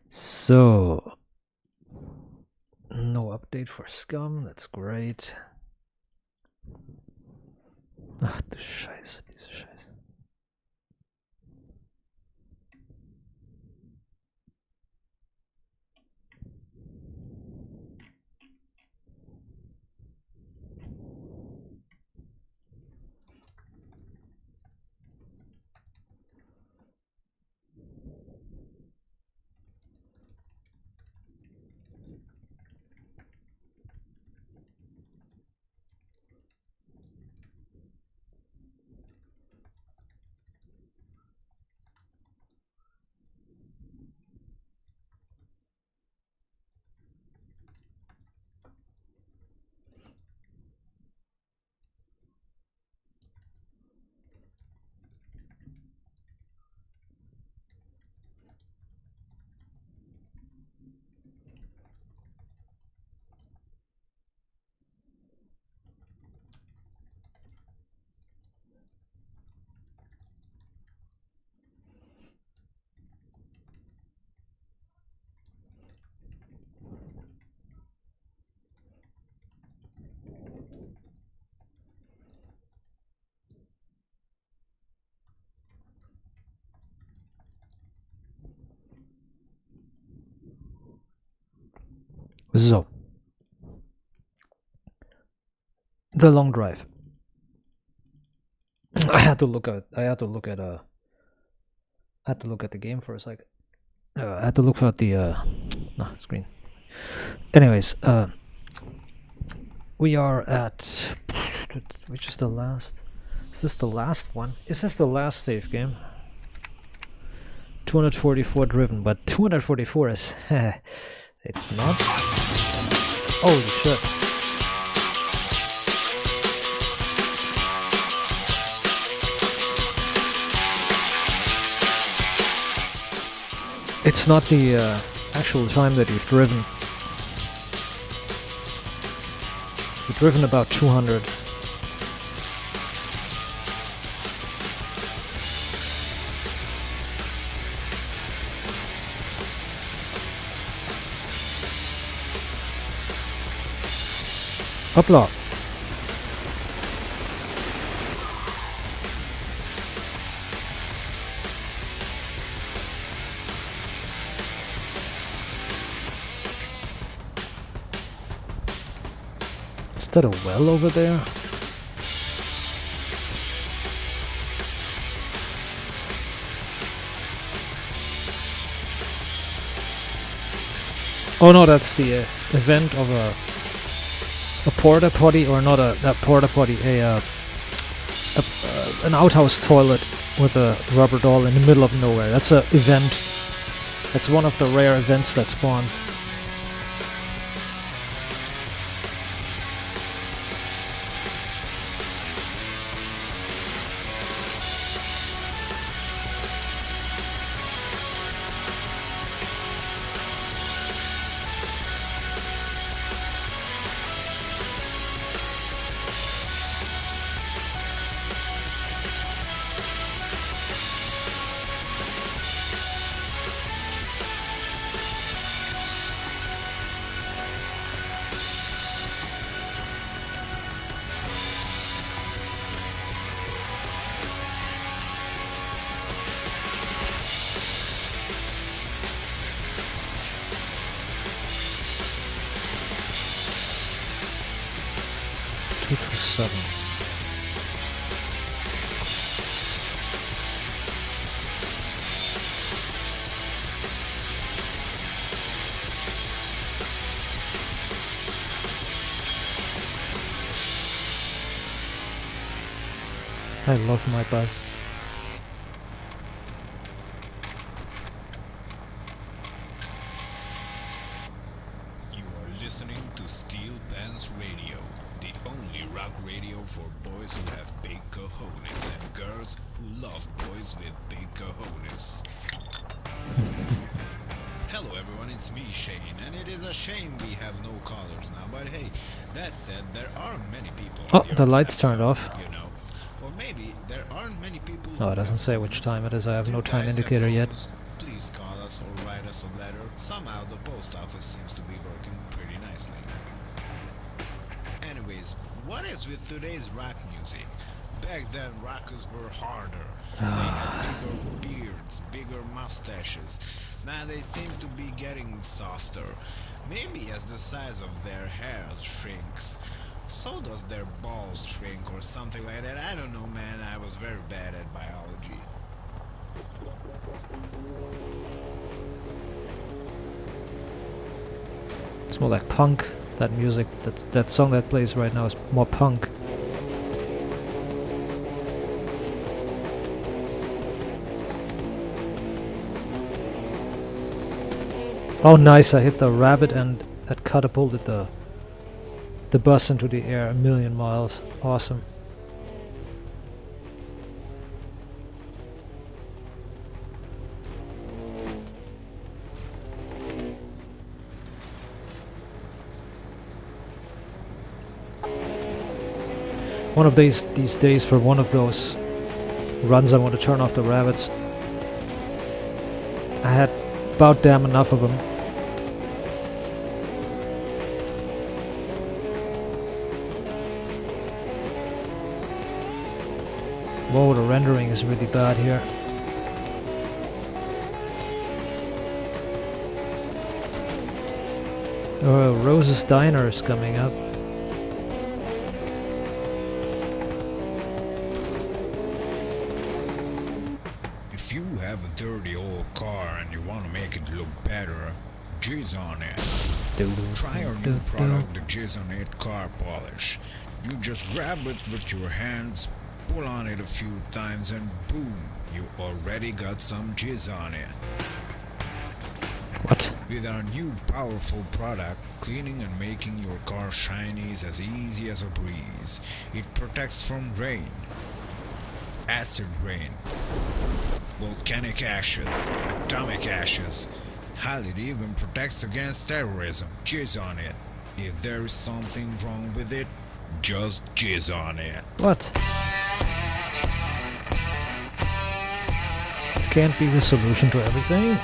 So, no update for Scum, that's great. Ach du Scheiße, diese Scheiße. So. The long drive. I had to look at the game for a second. I had to look at the screen. Anyways, we are at, which is the last? Is this the last one? Is this the last save game? 244 driven, but 244 is it's not. Holy shit. It's not the actual time that you've driven. You've driven about 200. Hoppla. Is that a well over there? Oh no, that's the event of a porta potty, or not a porta potty, an outhouse toilet with a rubber doll in the middle of nowhere. That's a event. That's one of the rare events that spawns. I love my bus. You are listening to Steel Pants Radio, the only rock radio for boys who have big cojones and girls who love boys with big cojones. Hello everyone, it's me Shane, and it is a shame we have no callers now, but hey, that said, there are many people. Oh, the lights turned off. You know. Or Maybe there aren't many people. No, who it doesn't have say which phones. time it is. I have Do no you time guys have indicator yet. phones? Please call us or write us a letter. Somehow the post office seems to be working pretty nicely. Anyways, what is with today's rock music? Back then, rockers were harder. They had bigger beards, bigger mustaches. Now they seem to be getting softer. Maybe as the size of their hair shrinks, so does their balls shrink or something like that. I don't know, man. I was very bad at biology. It's more like punk. That music, that song that plays right now is more punk. Oh nice, I hit the rabbit and that catapulted the bus into the air 1,000,000 miles. Awesome. One of these days, for one of those runs, I want to turn off the rabbits. I had about damn enough of them. Whoa, the rendering is really bad here. Oh, Rose's Diner is coming up. If you have a dirty old car and you want to make it look better, jizz on it. Try our new product, the Jizz on It car polish. You just grab it with your hands, pull on it a few times, and boom, you already got some jizz on it. What? With our new powerful product, cleaning and making your car shiny is as easy as a breeze. It protects from rain, acid rain, volcanic ashes, atomic ashes. Hell, it even protects against terrorism. Jizz on it. If there is something wrong with it, just jizz on it. What? It can't be the solution to everything.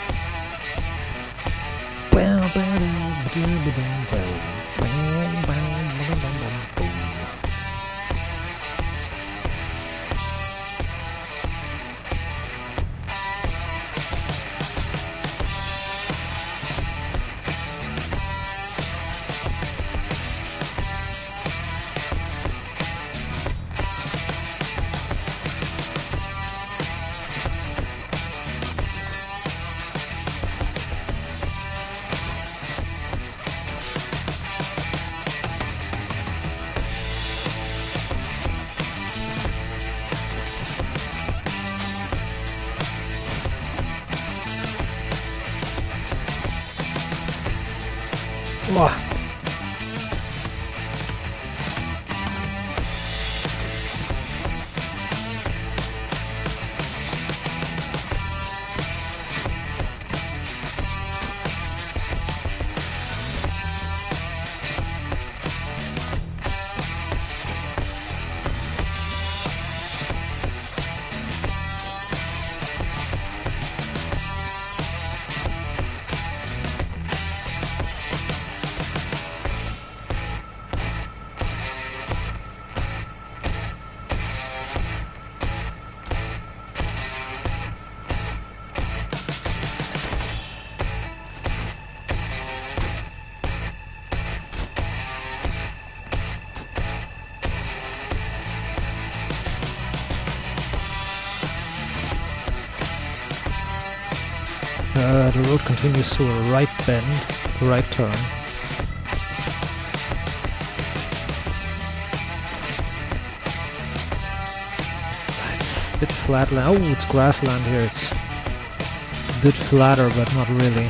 Wah. The road continues to a right bend, right turn. It's a bit flat land. Oh, it's grassland here. It's a bit flatter, but not really.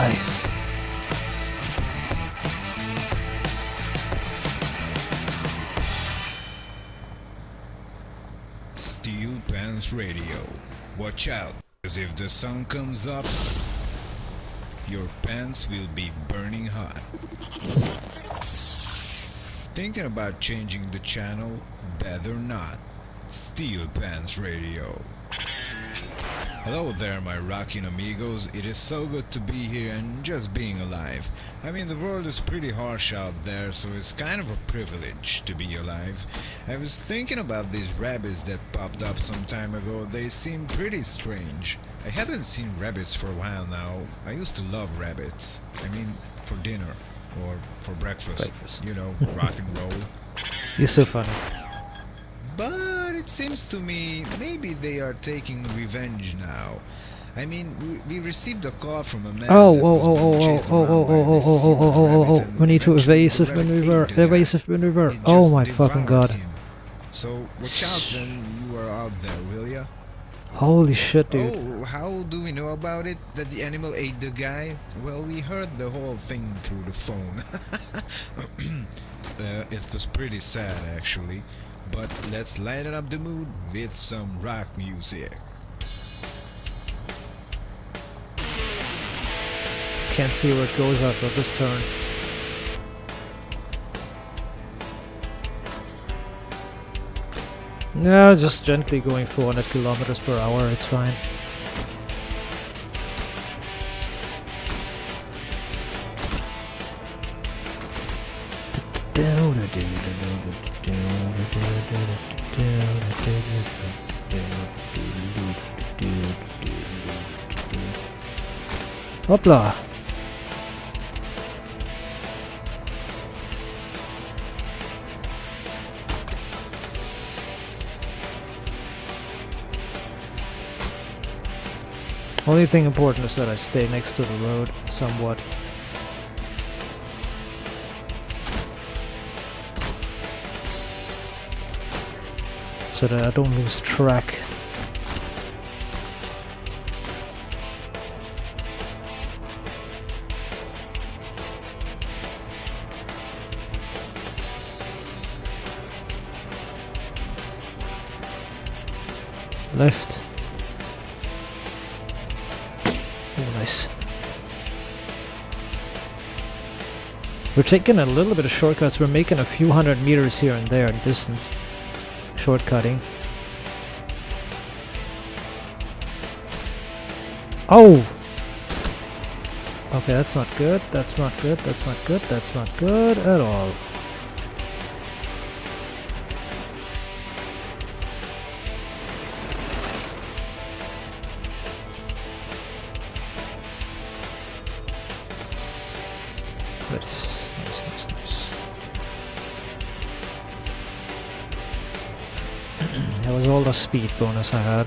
Nice. Steel Pants Radio. Watch out, because if the sun comes up, your pants will be burning hot. Thinking about changing the channel? Better not. Steel Pants Radio. Hello there, my rocking amigos. It is so good to be here and just being alive. I mean, the world is pretty harsh out there, so it's kind of a privilege to be alive. I was thinking about these rabbits that popped up some time ago. They seem pretty strange. I haven't seen rabbits for a while now. I used to love rabbits. I mean, for dinner or for breakfast. You know, rock and roll. You're so funny. But it seems to me maybe they are taking revenge now. I mean, we received a call from a man. We need to evasive maneuver. Evasive maneuver. Oh my fucking god. So watch out when you are out there, will ya? Holy shit, dude. Oh, how do we know about it? That the animal ate the guy? Well, we heard the whole thing through the phone. It was pretty sad, actually. But let's lighten up the mood with some rock music. Can't see where it goes after this turn. No, just gently going 400 kilometers per hour, it's fine. Hopla! Only thing important is that I stay next to the road somewhat. So that I don't lose track. Left. Oh, nice. We're taking a little bit of shortcuts. We're making a few hundred meters here and there in distance. Shortcutting. Oh! Okay, that's not good. That's not good. That's not good. That's not good at all. Nice. That was all the speed bonus I had.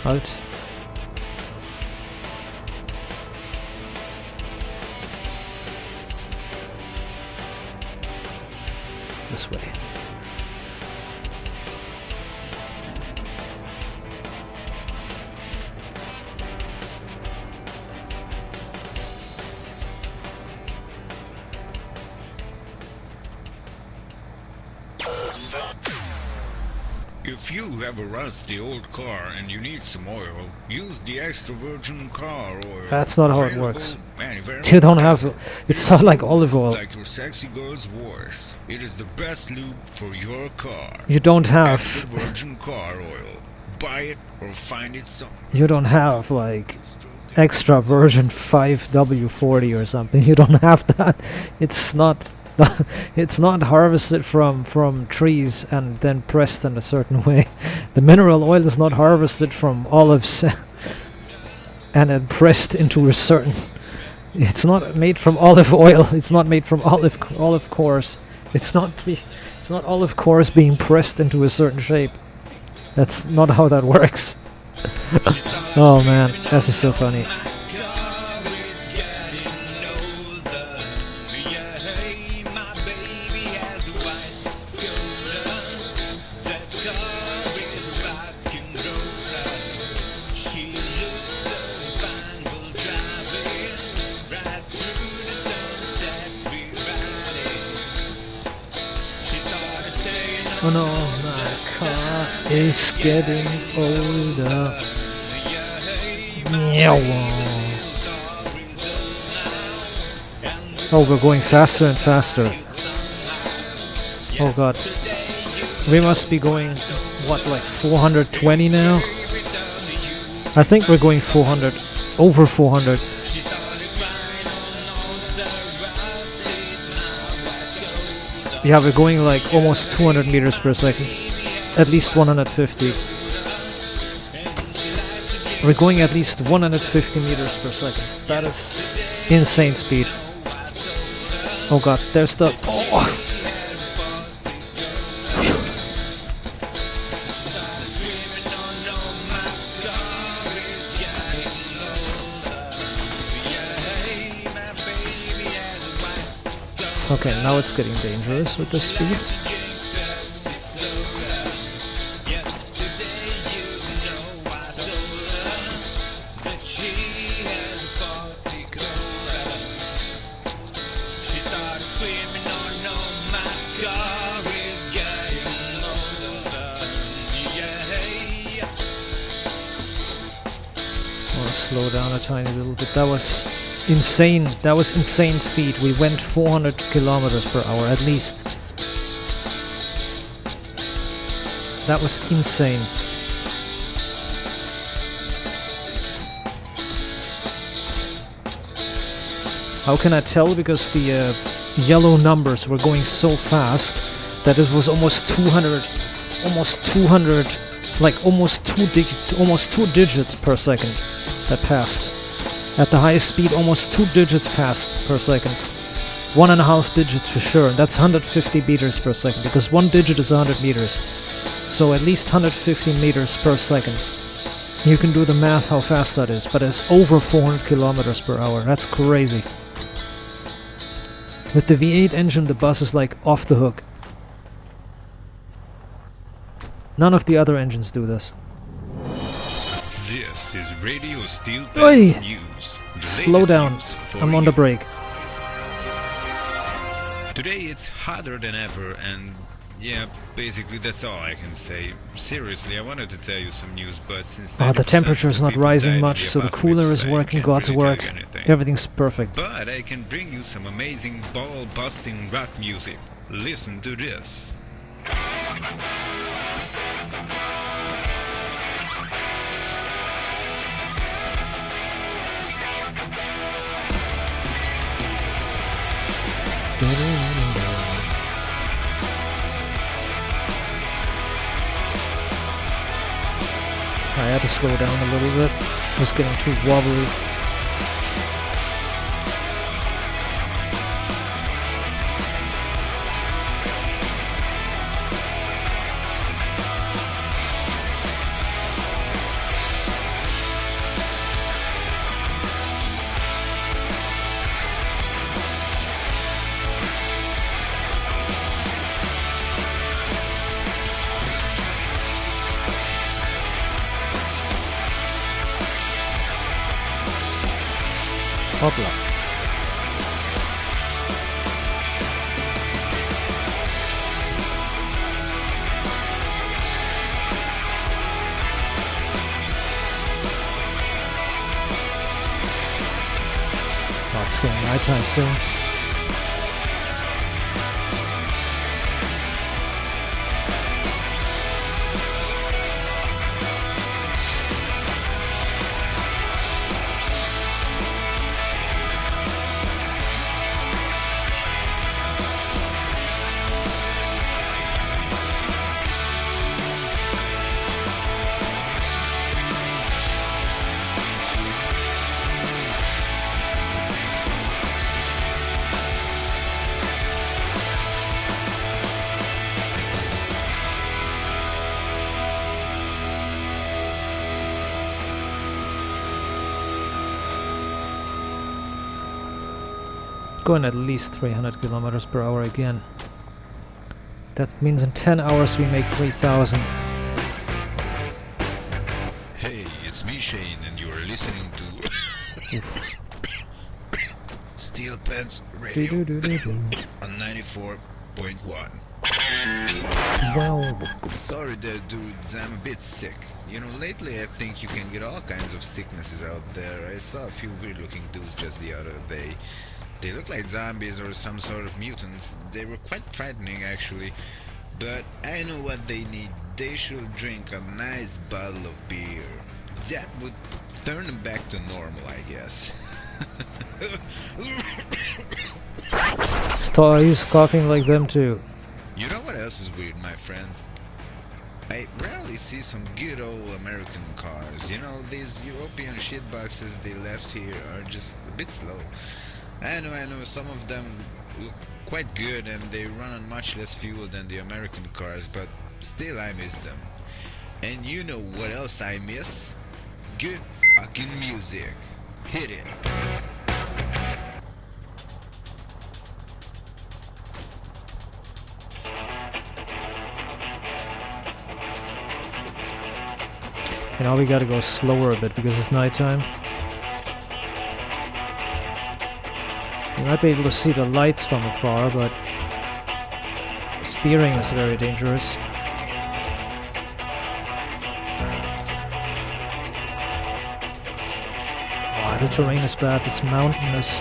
Halt. This way. If you have a rusty old car and you need some oil, use the extra virgin car oil. That's not how it Available works. anywhere You don't in have. Tesla. It's not like olive oil. Like your sexy girl's voice. It is the best lube for your car. You don't Extra have. virgin car oil. Buy it or find it somewhere. You don't have like extra virgin 5W40 or something. You don't have that. It's not. It's not harvested from trees and then pressed in a certain way. The mineral oil is not harvested from olives and then pressed into a certain. It's not made from olive oil. It's not made from olive cores. It's not olive cores being pressed into a certain shape. That's not how that works. Oh man, this is so funny. Oh no, my car is getting older. Oh, we're going faster and faster. Oh god. We must be going, what, like 420 now? I think we're going 400, over 400. Yeah, we're going like almost 200 meters per second. At least 150. We're going at least 150 meters per second. That is insane speed. Oh god, there's the... Oh. Okay, now it's getting dangerous with the speed. I'll slow down a tiny little bit. That was insane. That was insane speed. We went 400 kilometers per hour at least. That was insane. How can I tell? Because the yellow numbers were going so fast that it was almost 200, like almost two digits per second that passed. At the highest speed, almost 2 digits passed per second. 1.5 digits for sure, and that's 150 meters per second, because 1 digit is 100 meters. So at least 150 meters per second. You can do the math how fast that is, but it's over 400 kilometers per hour. That's crazy. With the V8 engine, the bus is like off the hook. None of the other engines do this. This is Radio Steel Oi! Pants News. The Slow latest down. news for I'm on the you. brake. Today it's hotter than ever, and yeah, basically that's all I can say. Seriously, I wanted to tell you some news, but since The 90% temperature of is the not people died rising in much, the so the apocalypse, cooler is I working, can't God's really tell work. you anything. Everything's perfect. But I can bring you some amazing ball-busting rock music. Listen to this. I had to slow down a little bit. It was getting too wobbly. Hopla. It's getting nighttime soon. Going at least 300 kilometers per hour again. That means in 10 hours we make 3,000. Hey, it's me, Shane, and you are listening to Steel Pants Radio on 94.1. Well, Sorry there, dudes, I'm a bit sick. You know, lately I think you can get all kinds of sicknesses out there. I saw a few weird looking dudes just the other day. They look like zombies or some sort of mutants. They were quite frightening, actually. But I know what they need. They should drink a nice bottle of beer. That would turn them back to normal, I guess. Star is coughing like them too. You know what else is weird, my friends? I rarely see some good old American cars. You know, these European shitboxes they left here are just a bit slow. I know, some of them look quite good and they run on much less fuel than the American cars, but still I miss them. And you know what else I miss? Good fucking music. Hit it. And now we gotta go slower a bit because it's nighttime. You might be able to see the lights from afar, but steering is very dangerous. Oh, the terrain is bad, it's mountainous.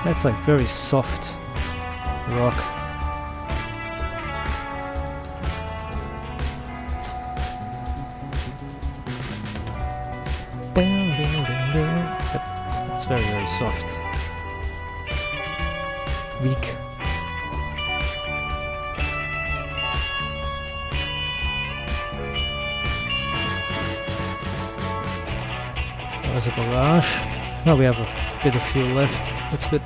That's like very soft rock. That's very, very soft. Weak. There's a garage. Now we have a bit of fuel left. That's good.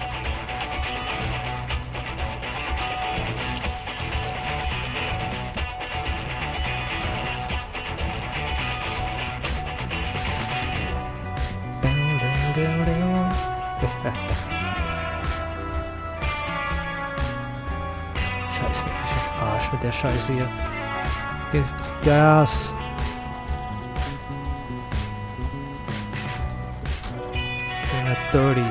Scheiße, ich hab Arsch mit der Scheiße hier. Gib Gas. We're at 30.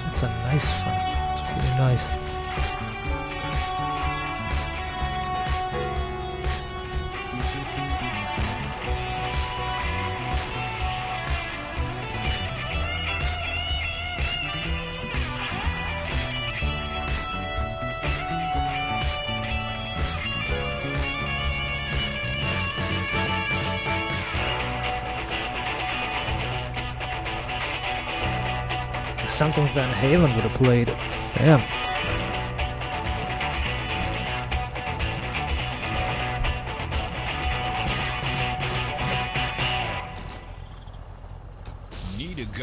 It's a nice fun. It's really nice. Something Van Halen would have played. Damn.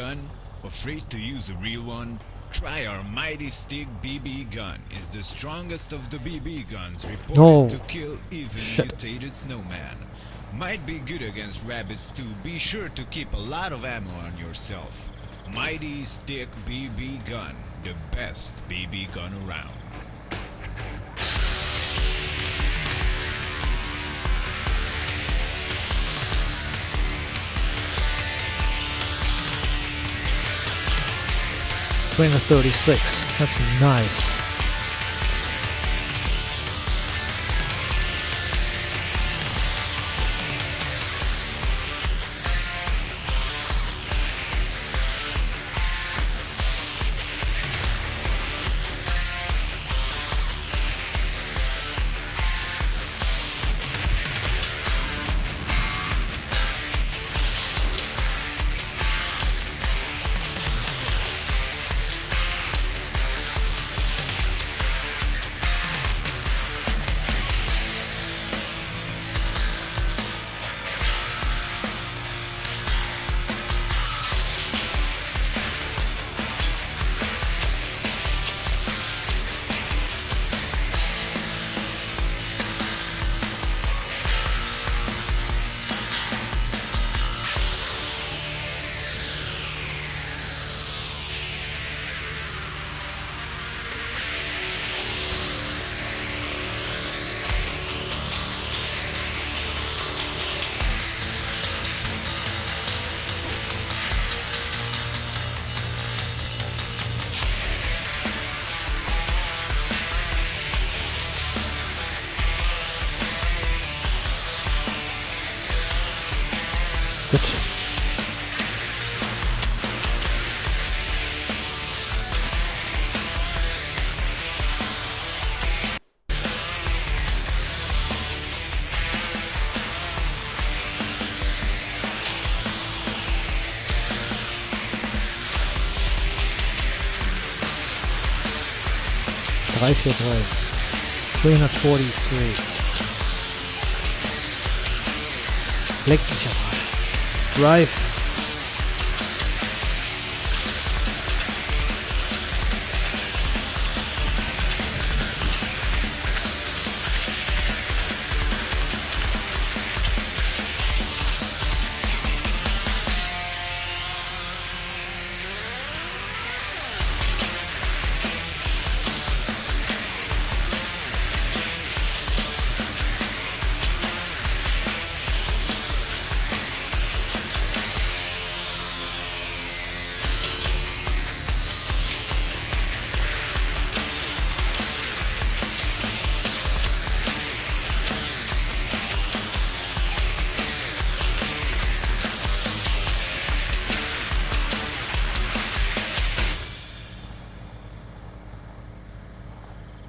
gun? Afraid to use a real one? Try our Mighty Stick BB gun. It's the strongest of the BB guns reported No. to kill even Shit. mutated snowman. Might be good against rabbits too. Be sure to keep a lot of ammo on yourself. Mighty Stick BB gun, the best BB gun around. Twin 36. That's nice. Good. Drei, vier, drei. 343. Leck mich am Arsch. Drive.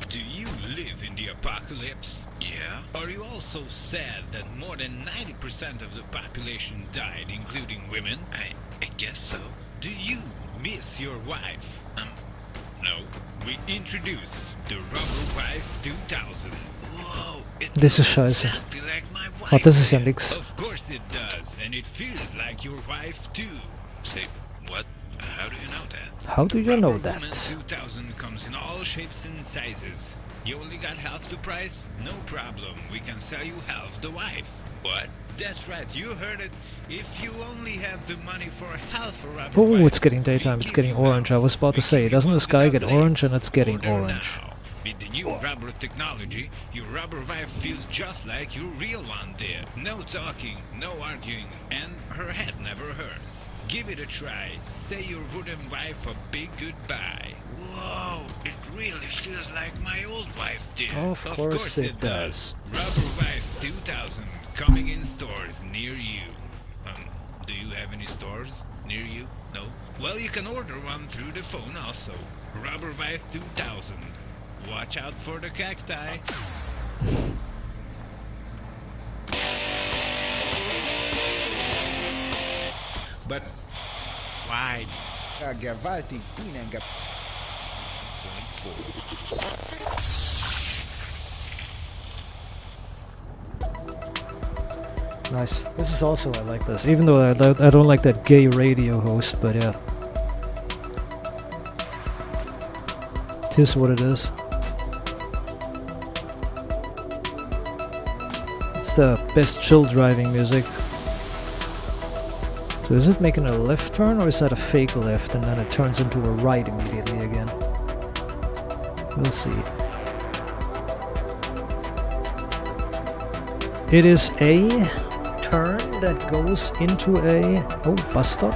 Do you live in the apocalypse? Yeah? Are you also sad that more than 90% of the population died, including women? I guess so. Do you miss your wife? No. We introduce the Rubber Wife 2000. Whoa, it Das ist looks scheiße. exactly like my wife. Oh, das ist ja nix. Of course it does, and it feels like your wife too. Say, what? How do you know that? How do you know Rubber that? Woman 2000 comes in all shapes and sizes. You only got half the price? No problem. We can sell you half the wife. What? That's right. You heard it. If you only have the money for half a rubber Oh, wife, it's getting daytime. we It's give getting you orange. I half. was about to We say, give doesn't you the sky one get without orange? leaves. And it's getting Order orange. now. With the new rubber technology, your rubber wife feels just like your real one did. No talking, no arguing, and her head never hurts. Give it a try. Say your wooden wife a big goodbye. Whoa, it really feels like my old wife did. Of course it does. Rubber Wife 2000 coming in stores near you. Do you have any stores near you? No? Well, you can order one through the phone also. Rubber Wife 2000. Watch out for the cacti. But why? Gewaltig dienen. Point four. Nice. This is also, I like this. Even though I don't like that gay radio host, but yeah. It is what it is. It's the best chill driving music. So is it making a left turn or is that a fake left and then it turns into a right immediately again? We'll see. It is a turn that goes into a bus stop.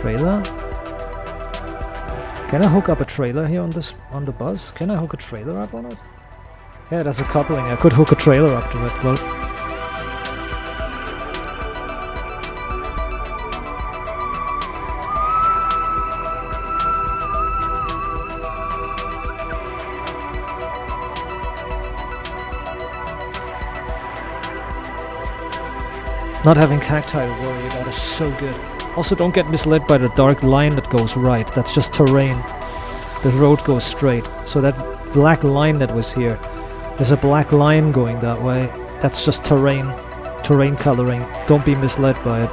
Trailer. Can I hook up a trailer here on the bus? Can I hook a trailer up on it? Yeah, there's a coupling. I could hook a trailer up to it. Well, not having cacti to worry about is so good. Also, don't get misled by the dark line that goes right. That's just terrain. The road goes straight. So that black line that was here, there's a black line going that way. That's just terrain. Terrain coloring. Don't be misled by it.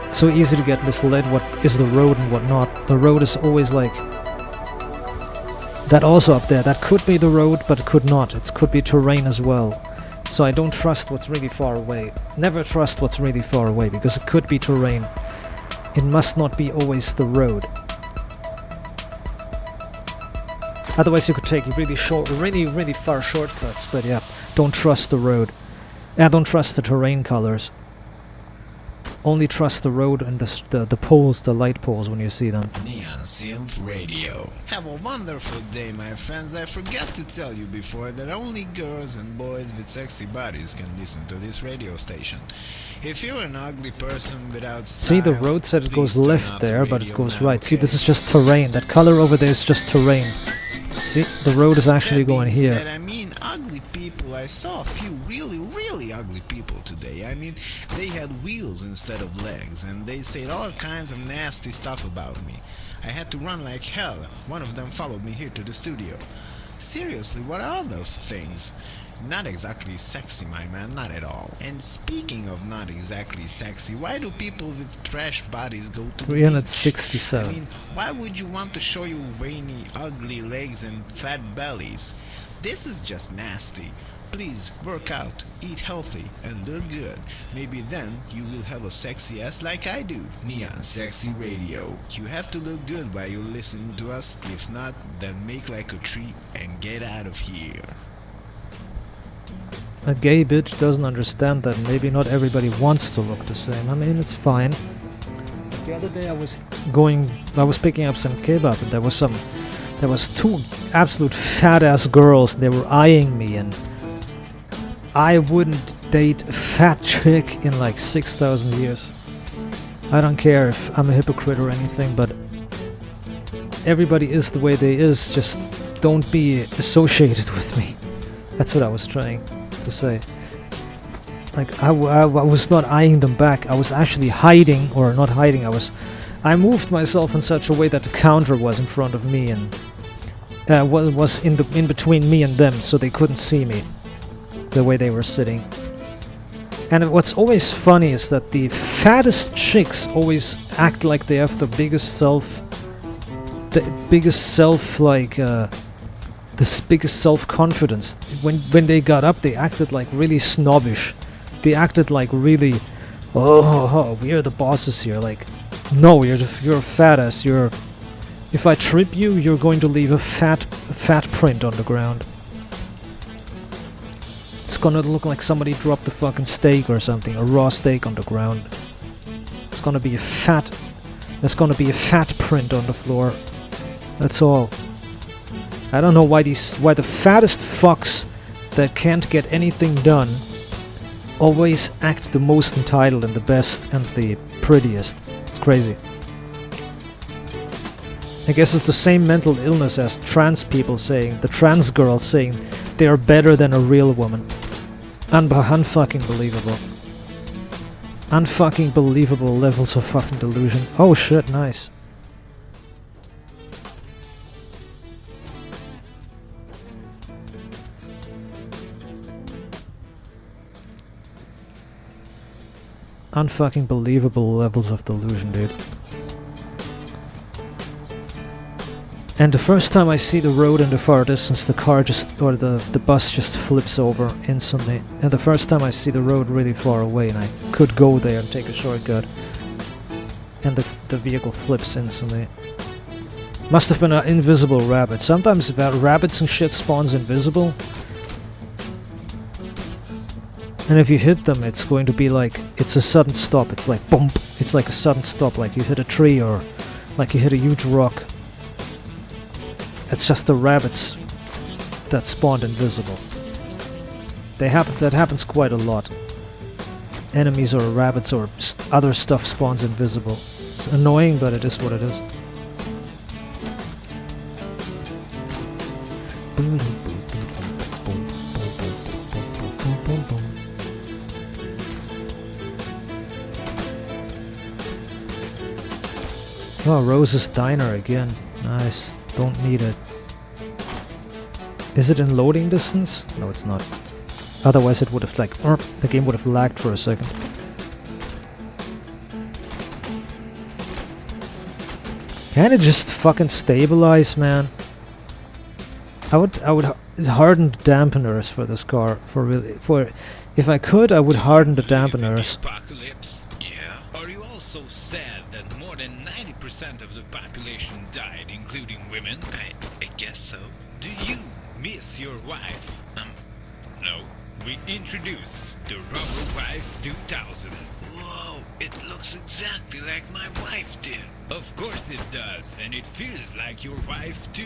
It's so easy to get misled what is the road and what not. The road is always like... That also up there, that could be the road, but it could not. It could be terrain as well. So I don't trust what's really far away. Never trust what's really far away, because it could be terrain. It must not be always the road. Otherwise you could take really far shortcuts, but yeah, don't trust the road. Yeah, don't trust the terrain colors. Only trust the road and the poles, the light poles when you see them. Neon Synth Radio. Have a wonderful day, my friends. I forgot to tell you before that only girls and boys with sexy bodies can listen to this radio station. If you're an ugly person without style, see, the road said it goes please turn left off the there, but radio it goes now, right. See, okay? this is just terrain. That color over there is just terrain. See, the road is actually That going being here. said, I mean, ugly people. I saw a few really ugly people today. I mean, they had wheels instead of legs, and they said all kinds of nasty stuff about me. I had to run like hell. One of them followed me here to the studio. Seriously, what are those things? Not exactly sexy, my man, not at all. And speaking of not exactly sexy, why do people with trash bodies go to the beach? 367. I mean, why would you want to show your veiny, ugly legs and fat bellies? This is just nasty. Please work out, eat healthy, and look good. Maybe then you will have a sexy ass like I do. Neon Sexy Radio. You have to look good while you're listening to us. If not, then make like a tree and get out of here. A gay bitch doesn't understand that maybe not everybody wants to look the same. I mean, it's fine. The other day I was picking up some kebab and there was two absolute fat ass girls. They were eyeing me, and I wouldn't date a fat chick in like 6,000 years. I don't care if I'm a hypocrite or anything, but everybody is the way they is. Just don't be associated with me. That's what I was trying to say. Like, I was not eyeing them back. I was actually hiding, or not hiding. I moved myself in such a way that the counter was in front of me and was in between me and them, so they couldn't see me the way they were sitting. And what's always funny is that the fattest chicks always act like they have the biggest self-confidence. When they got up, they acted like really snobbish. They acted like really, we are the bosses here. Like, no, you're a fat ass. If I trip you, you're going to leave a fat print on the ground. It's gonna look like somebody dropped a fucking steak or something, a raw steak on the ground. There's gonna be a fat print on the floor. That's all. I don't know why the fattest fucks that can't get anything done always act the most entitled and the best and the prettiest. It's crazy. I guess it's the same mental illness as trans people saying, the trans girls saying they are better than a real woman. Unfucking believable. Unfucking believable levels of fucking delusion. Oh shit, nice. Unfucking believable levels of delusion, dude. And the first time I see the road in the far distance, the car just, or the bus just flips over instantly. And the first time I see the road really far away and I could go there and take a shortcut, and the vehicle flips instantly. Must have been an invisible rabbit. Sometimes rabbits and shit spawns invisible. And if you hit them, it's going to be like, it's a sudden stop. It's like, boom. It's like a sudden stop, like you hit a tree or like you hit a huge rock. It's just the rabbits that spawned invisible. That happens quite a lot. Enemies or rabbits or other stuff spawns invisible. It's annoying, but it is what it is. Oh, Rose's Diner again. Nice. Don't need it. Is it in loading distance? No, it's not. Otherwise it would have like, the game would have lagged for a second. Can it just fucking stabilize, man? I would harden the dampeners for this car. If I could, I would harden the dampeners. Apocalypse? Yeah. Are you also sad that more than 90% of the population died, including women? I guess so. Do you miss your wife? No. We introduce the Rubber Wife 2000. Whoa, it looks exactly like my wife did. Of course it does, and it feels like your wife too.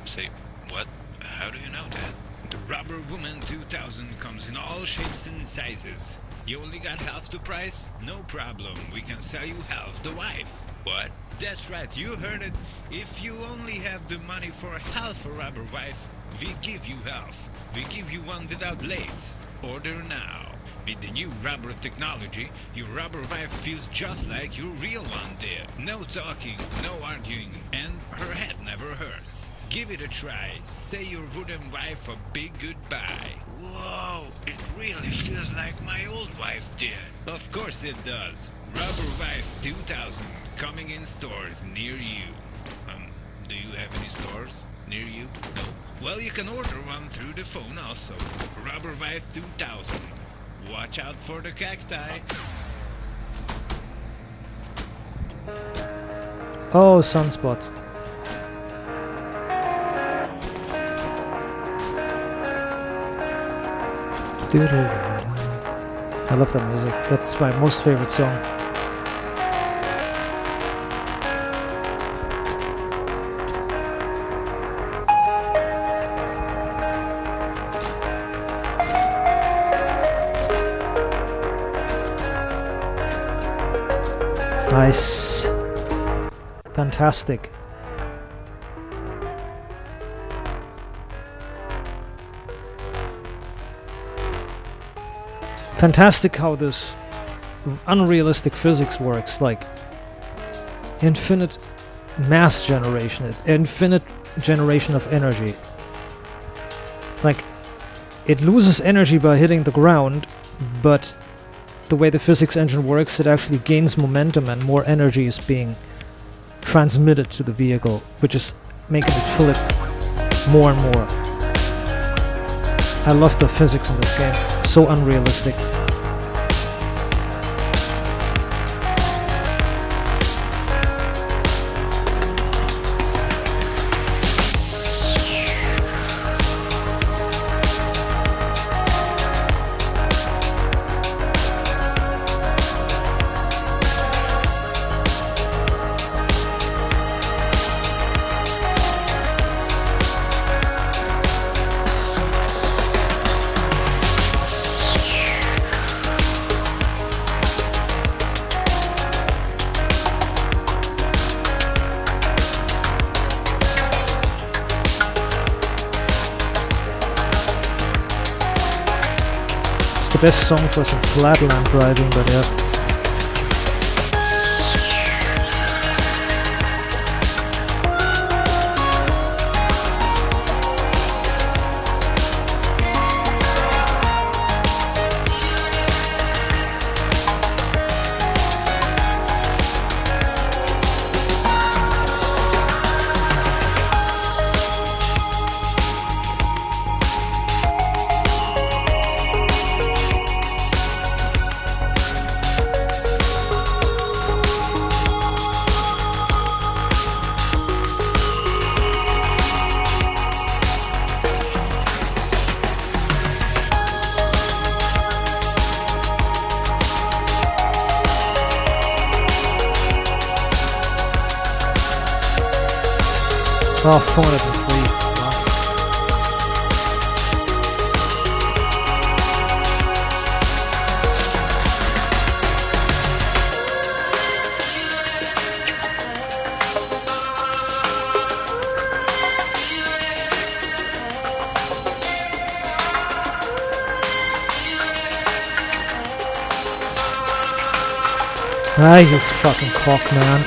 Say, what? How do you know that? The Rubber Woman 2000 comes in all shapes and sizes. You only got half the price? No problem, we can sell you half the wife. What? That's right, you heard it. If you only have the money for half a Rubber Wife, we give you half. We give you one without legs. Order now. With the new rubber technology, your Rubber Wife feels just like your real one did. No talking, no arguing, and her head never hurts. Give it a try. Say your wooden wife a big goodbye. Whoa, it really feels like my old wife did. Of course it does. Rubber Wife 2000 coming in stores near you. Do you have any stores near you? No? Well, you can order one through the phone also. Rubber Wife 2000. Watch out for the cacti. Oh, sunspots. I love that music. That's my most favorite song. Nice. Fantastic. Fantastic how this unrealistic physics works, like infinite mass generation, infinite generation of energy. Like, it loses energy by hitting the ground, but the way the physics engine works, it actually gains momentum and more energy is being transmitted to the vehicle, which is making it flip more and more. I love the physics in this game. So unrealistic. The best song for some flatland driving, but yeah. Oh, 403. Ah, you fucking cock, man.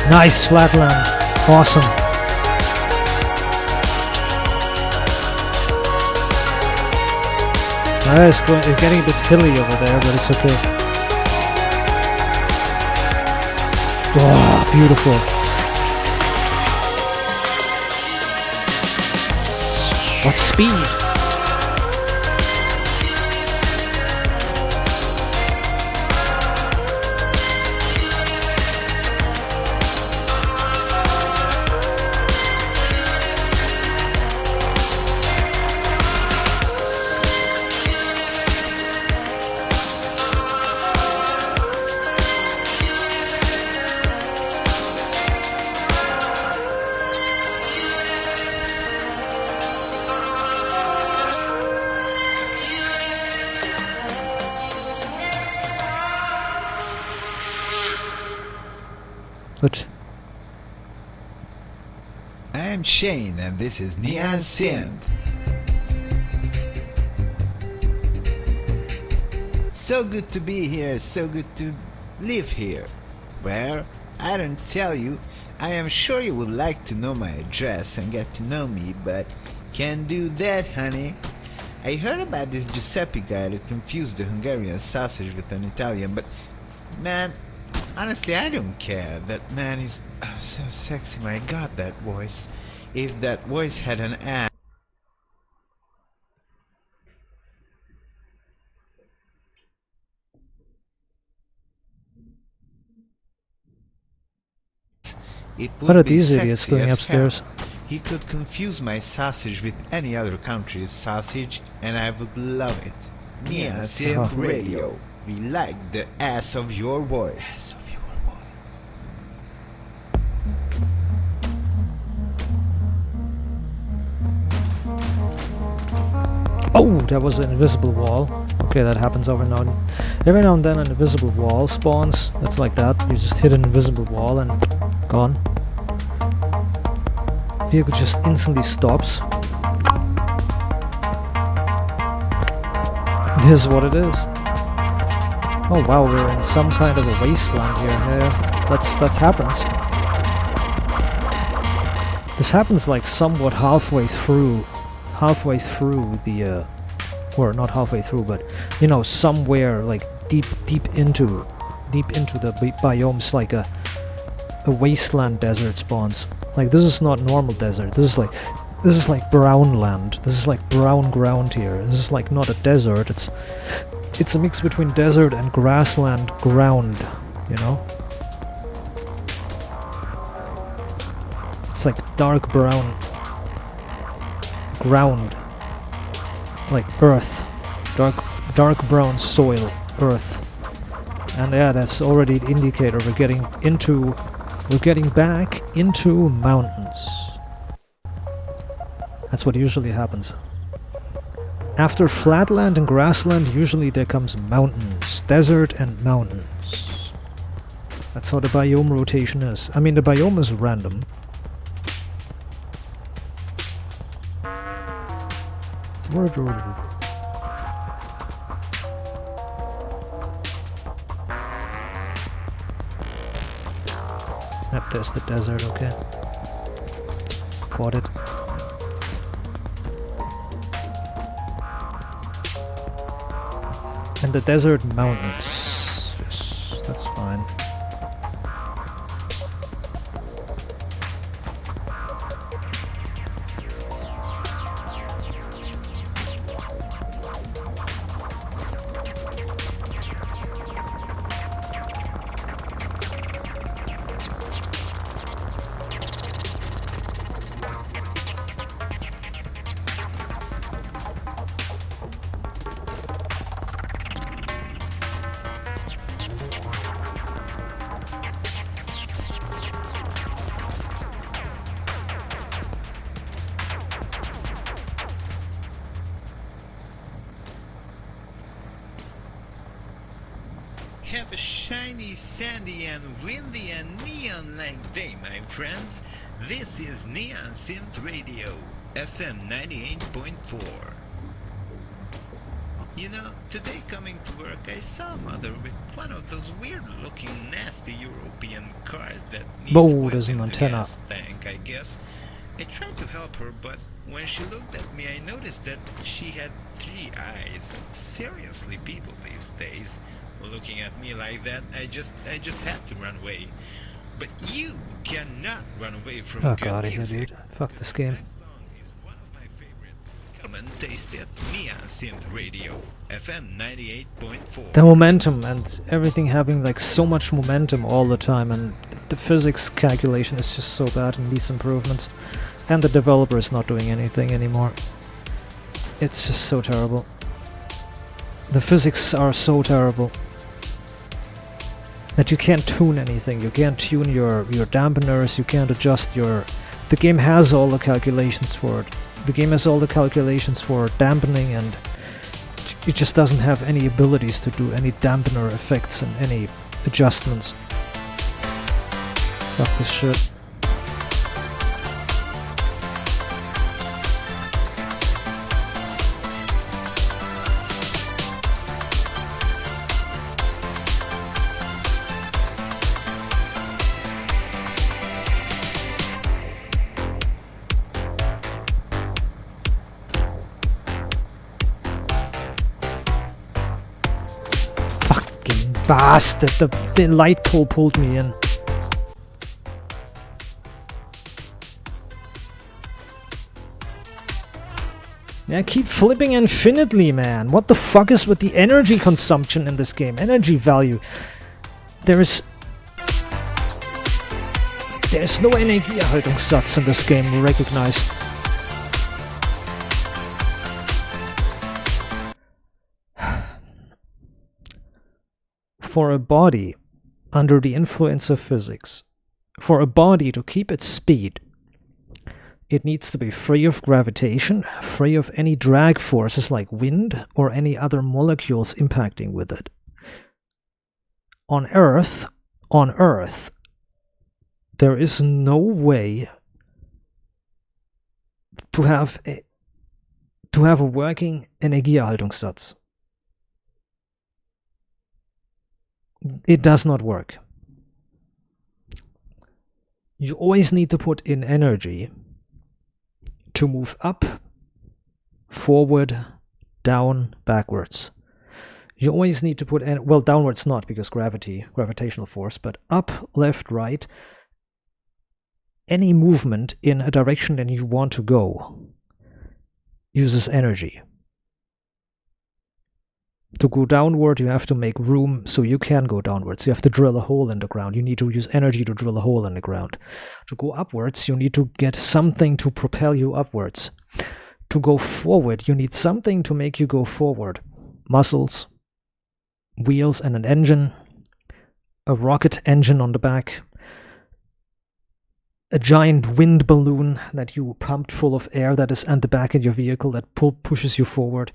Nice flatland. Awesome. It's getting a bit hilly over there, but it's okay. Oh, beautiful. What speed? Good. I'm Shane and this is Neon Synth. So good to be here, so good to live here. Where? I don't tell you. I am sure you would like to know my address and get to know me, but can't do that, honey. I heard about this Giuseppe guy that confused the Hungarian sausage with an Italian, but man, honestly, I don't care. That man is so sexy. My god, that voice. If that voice had an ass, it would What are be these idiots sexy doing as upstairs? hell. He could confuse my sausage with any other country's sausage, and I would love it. Neon Synth Radio. We like the ass of your voice. Oh, that was an invisible wall. Okay, that happens every now and then. An invisible wall spawns. That's like that. You just hit an invisible wall and gone. Vehicle just instantly stops. This is what it is. Oh wow, we're in some kind of a wasteland here. Yeah, that happens. This happens like somewhat halfway through the or not halfway through, but you know, somewhere like deep into the biomes, like a wasteland desert spawns. Like this is not normal desert. This is like brown land. This is like brown ground here. This is like not a desert. It's a mix between desert and grassland ground, you know? It's like dark brown ground, like earth, dark dark brown soil, earth. And yeah, that's already an indicator we're getting back into mountains. That's what usually happens. After flatland and grassland, usually there comes mountains, desert and mountains. That's how the biome rotation is. I mean, the biome is random. Yep, there's the desert, okay. Got it. And the desert mountains. Yes, that's fine. Have a shiny, sandy and windy and neon-like day, my friends. This is Neon Synth Radio, FM 98.4. You know, today coming to work I saw a mother with one of those weird-looking, nasty European cars that needs there's an wet in the antenna. gas tank, I guess. I tried to help her, but when she looked at me, I noticed that she had 3 eyes. Seriously, people these days, looking at me like that, I just have to run away. But you cannot run away from Oh good god, here, music. dude. Fuck this game. Next song is one of my favorites. Come and taste it. Neon Synth Radio, FM 98.4. The momentum and everything having like so much momentum all the time, and the physics calculation is just so bad and needs improvements. And the developer is not doing anything anymore. It's just so terrible. The physics are so terrible that you can't tune anything. You can't tune your dampeners, you can't adjust your... The game has all the calculations for it. The game has all the calculations for dampening, and it just doesn't have any abilities to do any dampener effects and any adjustments. Fuck this shit. Bastard, the light pole pulled me in. Yeah, keep flipping infinitely, man. What the fuck is with the energy consumption in this game? Energy value. There's no Energieerhaltungssatz in this game recognized. For a body under the influence of physics, for a body to keep its speed, it needs to be free of gravitation, free of any drag forces like wind or any other molecules impacting with it. On Earth, there is no way to have a working Energieerhaltungssatz. It does not work. You always need to put in energy to move up, forward, down, backwards. You always need to put well, downwards not, because gravitational force, but up, left, right. Any movement in a direction that you want to go uses energy. To go downward, you have to make room so you can go downwards. You have to drill a hole in the ground. You need to use energy to drill a hole in the ground. To go upwards, you need to get something to propel you upwards. To go forward, you need something to make you go forward. muscles, wheels and an engine, a rocket engine on the back, a giant wind balloon that you pumped full of air that is at the back of your vehicle that pushes you forward.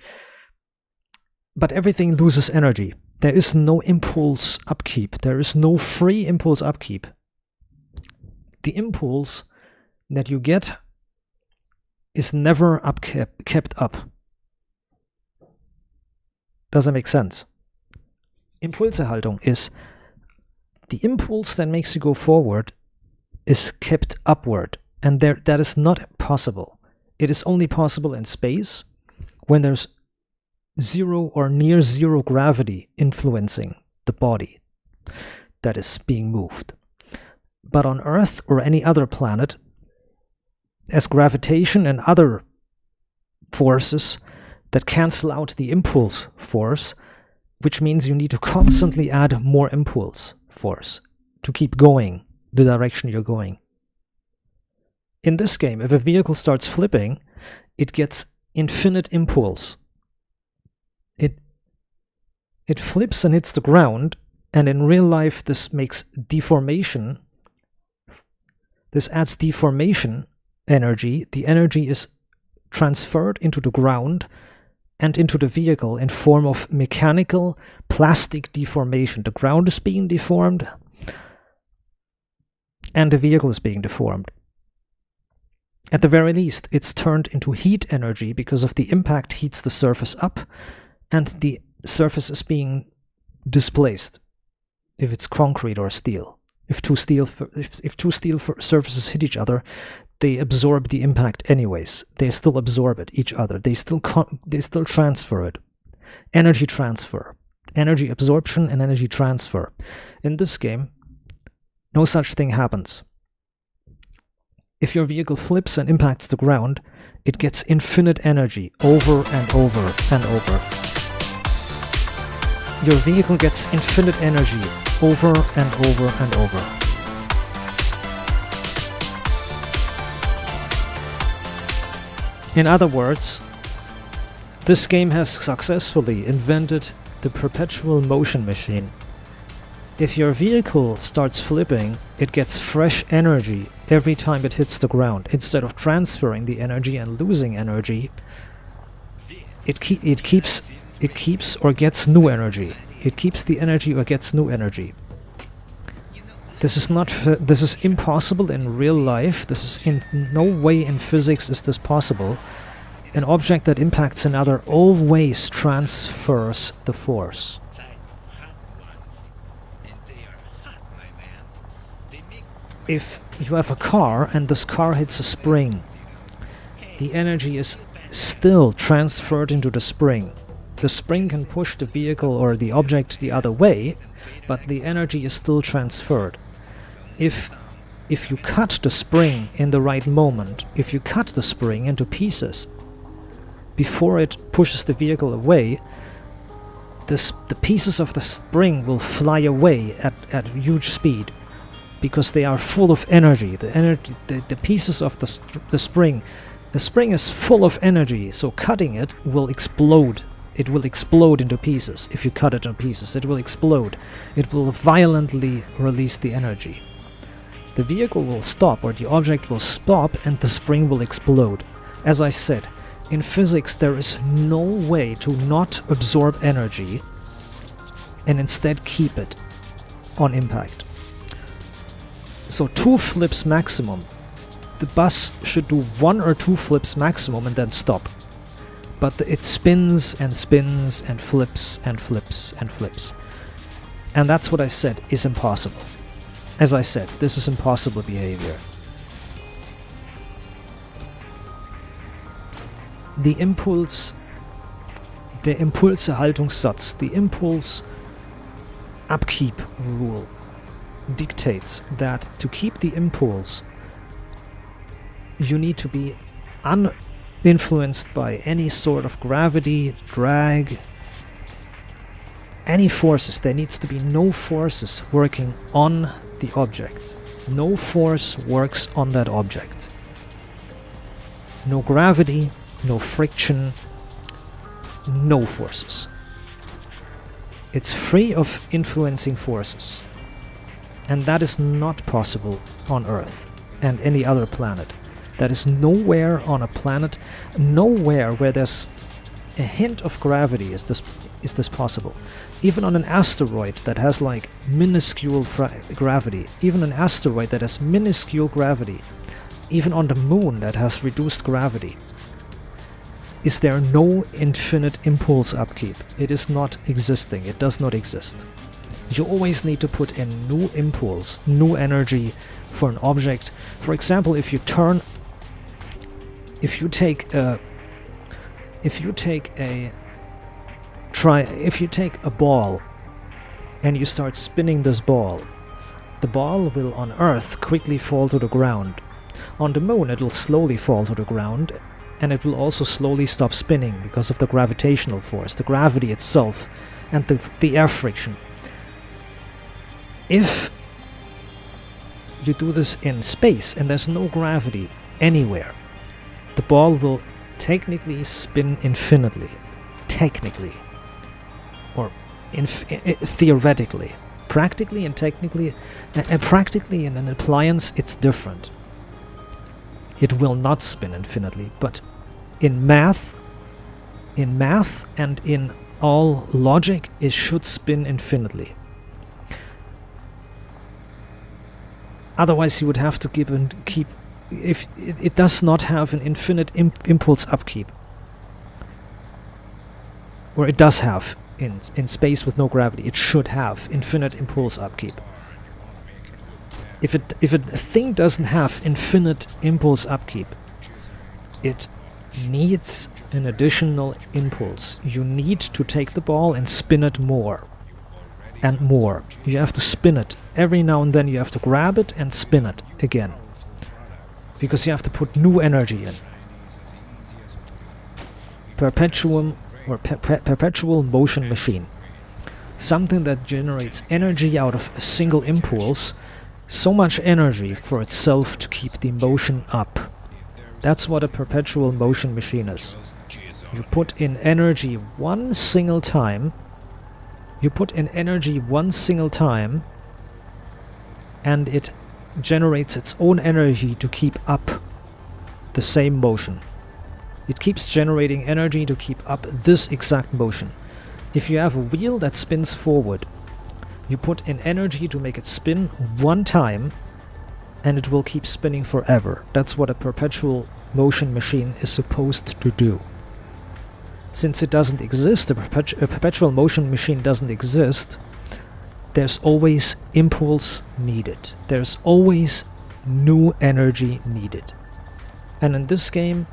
But everything loses energy. There is no impulse upkeep. There is no free impulse upkeep. The impulse that you get is never kept up. Does that make sense? Impulserhaltung is the impulse that makes you go forward is kept upward, and that is not possible. It is only possible in space when there's zero or near zero gravity influencing the body that is being moved. But on Earth or any other planet, as gravitation and other forces that cancel out the impulse force, which means you need to constantly add more impulse force to keep going the direction you're going. In this game, if a vehicle starts flipping, it gets infinite impulse. It flips and hits the ground, and in real life this makes deformation. This adds deformation energy. The energy is transferred into the ground and into the vehicle in form of mechanical plastic deformation. The ground is being deformed and the vehicle is being deformed. At the very least, it's turned into heat energy because of the impact heats the surface up and the surface is being displaced if it's concrete or steel. If two steel surfaces hit each other, they absorb the impact anyways. They still absorb it, each other. They still transfer it. Energy transfer. Energy absorption and energy transfer. In this game, no such thing happens. If your vehicle flips and impacts the ground, it gets infinite energy over and over and over. Your vehicle gets infinite energy over and over and over. In other words, this game has successfully invented the perpetual motion machine. If your vehicle starts flipping, it gets fresh energy every time it hits the ground. Instead of transferring the energy and losing energy, it keeps or gets new energy. It keeps the energy or gets new energy. This is impossible in real life. This is in no way in physics is this possible. An object that impacts another always transfers the force. If you have a car and this car hits a spring, the energy is still transferred into the spring. The spring can push the vehicle or the object the other way, but the energy is still transferred. If you cut the spring in the right moment, if you cut the spring into pieces before it pushes the vehicle away, the pieces of the spring will fly away at huge speed because they are full of energy. The pieces of the spring is full of energy, so cutting it will explode. It will explode into pieces. If you cut it into pieces, it will explode. It will violently release the energy. The vehicle will stop, or the object will stop, and the spring will explode. As I said, in physics there is no way to not absorb energy and instead keep it on impact. So 2 flips maximum. The bus should do 1 or 2 flips maximum and then stop. But it spins and spins and flips and flips and flips. And that's what I said is impossible. As I said, this is impossible behavior. The Impulserhaltungssatz, the impulse upkeep rule dictates that to keep the impulse, you need to be uninfluenced by any sort of gravity, drag, any forces. There needs to be no forces working on the object. No force works on that object. No gravity, no friction, no forces. It's free of influencing forces. And that is not possible on Earth and any other planet. That is nowhere on a planet, nowhere where there's a hint of gravity is this possible. Even on an asteroid that has like minuscule gravity, even an asteroid that has minuscule gravity, even on the moon that has reduced gravity, is there no infinite impulse upkeep. It is not existing. It does not exist. You always need to put in new impulse, new energy for an object. For example, if you take a ball and you start spinning this ball, the ball will on Earth quickly fall to the ground. On the moon it will slowly fall to the ground, and it will also slowly stop spinning because of the gravitational force, the gravity itself, and the air friction. If you do this in space and there's no gravity anywhere, the ball will technically spin infinitely. Technically. Or theoretically. Practically and technically, practically in an appliance it's different. It will not spin infinitely, but in math and in all logic, it should spin infinitely. Otherwise you would have to keep if it does not have an infinite impulse upkeep. Or it does have in space with no gravity. It should have infinite impulse upkeep. If a thing doesn't have infinite impulse upkeep, it needs an additional impulse. You need to take the ball and spin it more and more. You have to spin it. Every now and then you have to grab it and spin it again. Because you have to put new energy in. Perpetual motion machine. Something that generates energy out of a single impulse, so much energy for itself to keep the motion up. That's what a perpetual motion machine is. You put in energy one single time, and it generates its own energy to keep up the same motion. It keeps generating energy to keep up this exact motion. If you have a wheel that spins forward, you put in energy to make it spin one time, and it will keep spinning forever. That's what a perpetual motion machine is supposed to do. Since it doesn't exist, a perpetual motion machine doesn't exist, there's always impulse needed. There's always new energy needed. And in this game,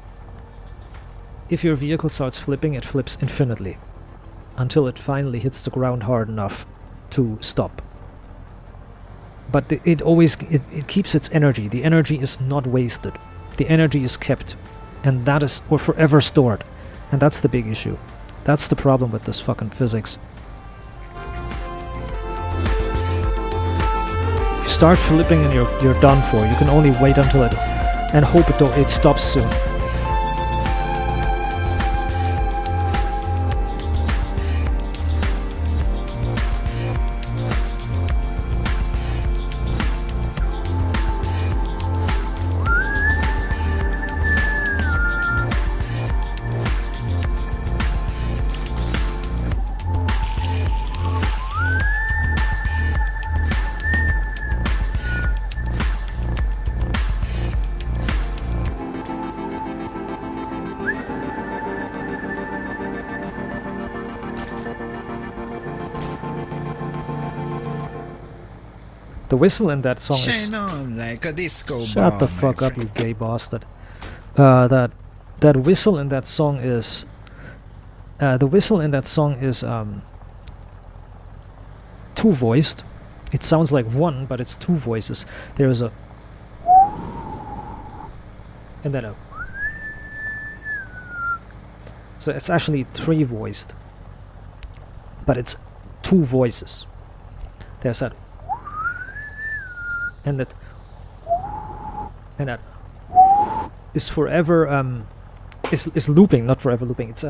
if your vehicle starts flipping, it flips infinitely, until it finally hits the ground hard enough to stop. But it keeps its energy. The energy is not wasted. The energy is kept, and that is or forever stored. And that's the big issue. That's the problem with this fucking physics. You start flipping and you're done for. You can only wait until it and hope it stops soon. The whistle in that song is... Shine on like a disco Shut ball, the my fuck up, friend. you gay bastard. That whistle in that song is... the whistle in that song is two-voiced. It sounds like one, but it's two voices. There is a... and then a... So it's actually three-voiced. But it's two voices. There's that... and that is forever is looping, not forever looping. It's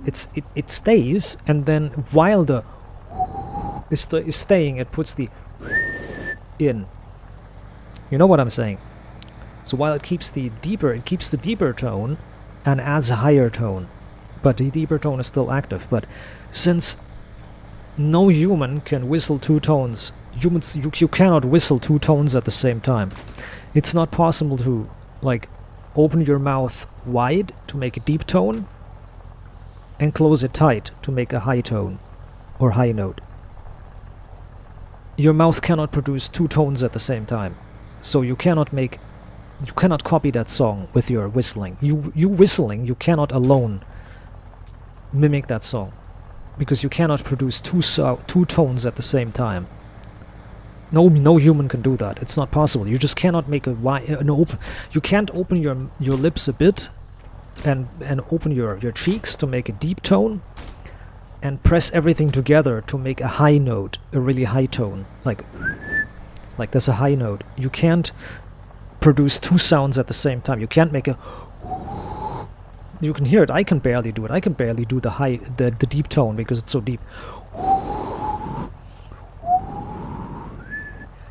it stays, and then while the is staying, it puts the in. You know what I'm saying? So while it keeps the deeper tone and adds a higher tone, but the deeper tone is still active. But since no human can whistle two tones, you cannot whistle two tones at the same time. It's not possible to like open your mouth wide to make a deep tone and close it tight to make a high tone or high note. Your mouth cannot produce two tones at the same time, so you cannot copy that song with your whistling. You whistling, you cannot alone mimic that song, because you cannot produce two tones at the same time. No human can do that. It's not possible. You just cannot make you can't open your lips a bit and open your cheeks to make a deep tone and press everything together to make a high note, a really high tone. Like there's a high note. You can't produce two sounds at the same time. You can't make a you can hear it. I can barely do it. I can barely do the deep tone because it's so deep.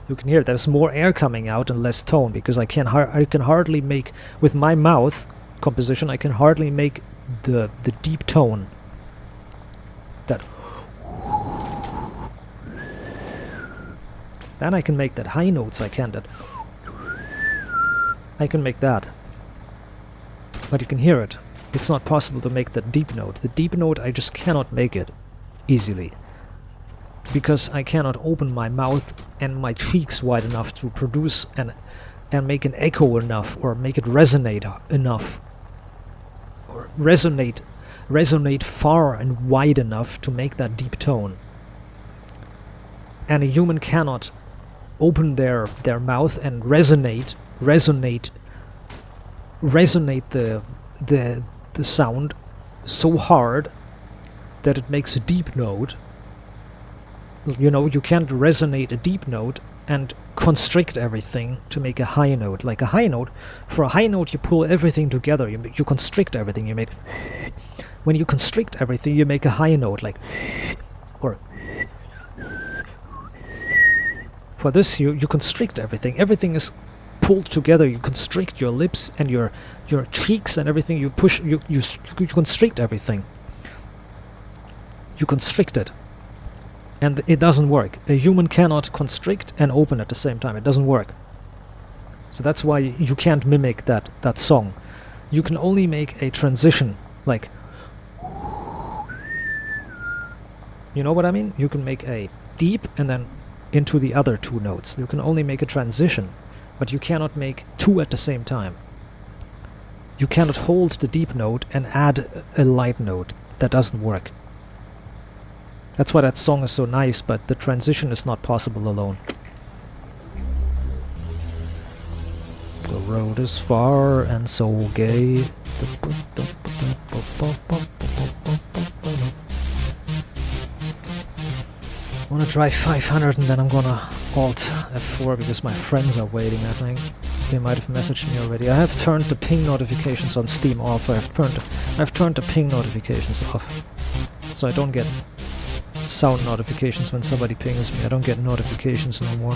You can hear it. There's more air coming out and less tone because I can hardly make, with my mouth composition, I can hardly make the deep tone. That. Then I can make that high notes. I can make that. But you can hear it. It's not possible to make the deep note. The deep note, I just cannot make it easily, because I cannot open my mouth and my cheeks wide enough to produce and make an echo enough, or make it resonate enough, or resonate far and wide enough to make that deep tone. And a human cannot open their mouth and resonate the sound so hard that it makes a deep note. You know, you can't resonate a deep note and constrict everything to make a high note. Like a high note, for a high note you pull everything together, you constrict everything, you make... When you constrict everything, you make a high note, like... Or... For this, you constrict everything. Everything is pulled together. You constrict your lips and your cheeks and everything. You constrict everything. You constrict it. And it doesn't work. A human cannot constrict and open at the same time. It doesn't work. So that's why you can't mimic that song. You can only make a transition, like... You know what I mean? You can make a deep and then into the other two notes. You can only make a transition, but you cannot make two at the same time. You cannot hold the deep note and add a light note. That doesn't work. That's why that song is so nice, but the transition is not possible alone. The road is far and so gay. I wanna drive 500 and then I'm gonna Alt F4 because my friends are waiting, I think. They might have messaged me already. I have turned the ping notifications on Steam off. I've turned the ping notifications off. So I don't get sound notifications when somebody pings me. I don't get notifications no more.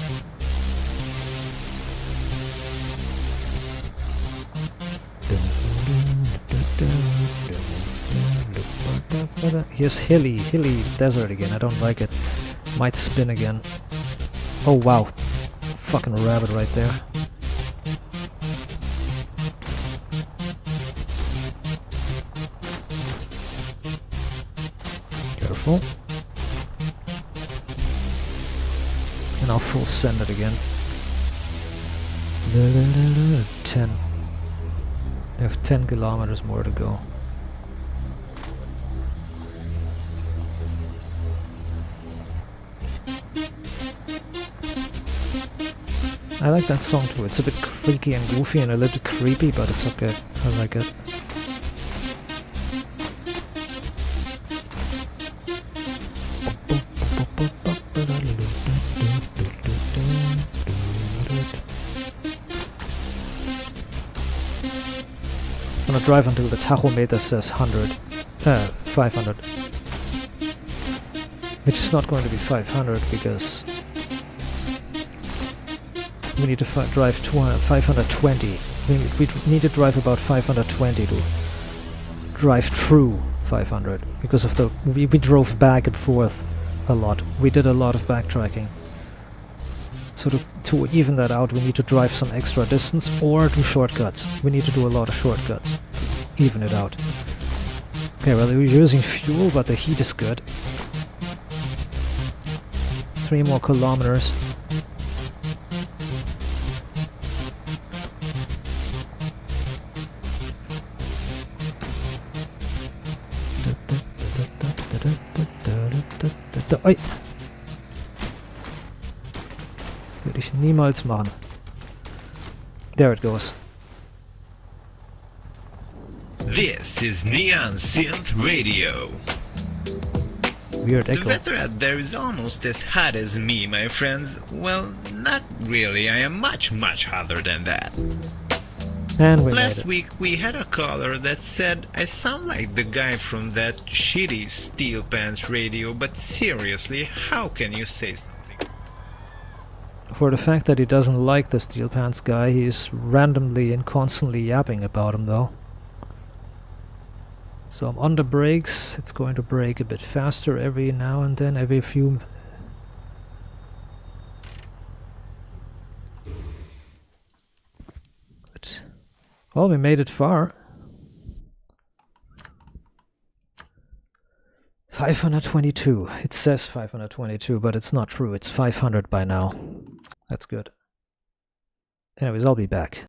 Here's hilly desert again. I don't like it. Might spin again. Oh wow. Fucking rabbit right there. Careful. And I'll full send it again. 10. I have 10 kilometers more to go. I like that song too. It's a bit freaky and goofy and a little creepy, but it's okay. I like it. I'm gonna drive until the tachometer says 100. 500. Which is not going to be 500 because we need to drive 520. We need to drive about 520 to drive through 500 because of the we drove back and forth a lot. We did a lot of backtracking. So to even that out, we need to drive some extra distance or do shortcuts. We need to do a lot of shortcuts to even it out. Okay, well, we're using fuel, but the heat is good. 3 more kilometers. Oi. Würde ich niemals machen. There it goes. This is Neon Synth Radio. Weird The echo. weather out there is almost as hot as me, my friends. Well, not really. I am much, much hotter than that. And we made Last it. week we had a caller that said I sound like the guy from that shitty Steel Pants Radio, but seriously, how can you say something? For the fact that he doesn't like the Steel Pants guy, he's randomly and constantly yapping about him though. So I'm on the brakes. It's going to brake a bit faster every now and then, every few... But, well, we made it far. 522. It says 522, but it's not true. It's 500 by now. That's good. Anyways, I'll be back.